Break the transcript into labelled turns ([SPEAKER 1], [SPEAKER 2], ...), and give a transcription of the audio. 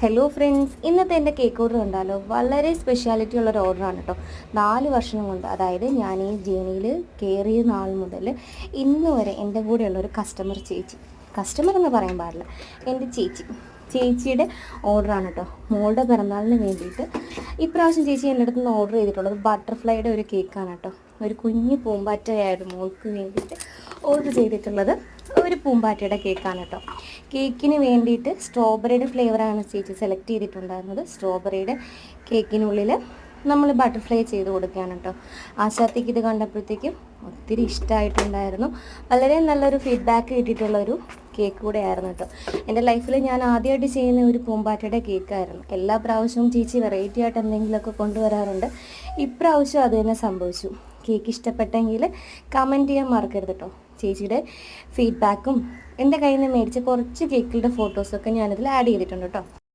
[SPEAKER 1] Hello friends, ഇന്നത്തെ എൻ്റെ cake order കണ്ടാലോ. വളരെ സ്പെഷ്യാലിറ്റി ഉള്ളൊരു ഓർഡറാണ് കേട്ടോ. 4 വർഷം കൊണ്ട്, അതായത് ഞാൻ ഈ ജേണിയിൽ കയറിയ നാൾ മുതൽ ഇന്ന് വരെ എൻ്റെ കൂടെയുള്ളൊരു കസ്റ്റമർ എന്ന് പറയാൻ പാടില്ല, എൻ്റെ ചേച്ചിയുടെ ഓർഡറാണ് കേട്ടോ. മോളുടെ പിറന്നാളിന് വേണ്ടിയിട്ട് ഇപ്രാവശ്യം ചേച്ചി എൻ്റെ അടുത്ത് നിന്ന് ഓർഡർ ചെയ്തിട്ടുള്ളത് ബട്ടർഫ്ലൈയുടെ ഒരു കേക്കാണ് കേട്ടോ. ഒരു കുഞ്ഞു പൂമ്പാറ്റയായിരുന്നു മോൾക്ക് വേണ്ടിയിട്ട് ഓർഡർ ചെയ്തിട്ടുള്ളത്. ഒരു പൂമ്പാറ്റയുടെ കേക്കാണ് കേട്ടോ. കേക്കിന് വേണ്ടിയിട്ട് സ്ട്രോബെറിയുടെ ഫ്ലേവറാണ് ചേച്ചി സെലക്ട് ചെയ്തിട്ടുണ്ടായിരുന്നത്. സ്ട്രോബെറിയുടെ കേക്കിനുള്ളിൽ നമ്മൾ ബട്ടർഫ്ലൈ ചെയ്ത് കൊടുക്കുകയാണ് കേട്ടോ. ആശാത്തിക്ക് ഇത് കണ്ടപ്പോഴത്തേക്കും ഒത്തിരി ഇഷ്ടമായിട്ടുണ്ടായിരുന്നു. വളരെ നല്ലൊരു ഫീഡ്ബാക്ക് കിട്ടിയിട്ടുള്ളൊരു കേക്ക് കൂടെ ആയിരുന്നു കേട്ടോ. എൻ്റെ ലൈഫിൽ ഞാൻ ആദ്യമായിട്ട് ചെയ്യുന്ന ഒരു പൂമ്പാറ്റയുടെ കേക്കായിരുന്നു. എല്ലാ പ്രാവശ്യവും ചേച്ചി വെറൈറ്റി ആയിട്ട് എന്തെങ്കിലുമൊക്കെ കൊണ്ടുവരാറുണ്ട്. ഇപ്രാവശ്യം അത് തന്നെ സംഭവിച്ചു. കേക്ക് ഇഷ്ടപ്പെട്ടെങ്കിൽ കമൻറ്റ് ചെയ്യാൻ മറക്കരുത് കേട്ടോ. ചേച്ചിയുടെ ഫീഡ്ബാക്കും എൻ്റെ കയ്യിൽ നിന്ന് മേടിച്ച കുറച്ച് കേക്കുകളുടെ ഫോട്ടോസൊക്കെ ഞാനിതിൽ ആഡ് ചെയ്തിട്ടുണ്ട് കേട്ടോ.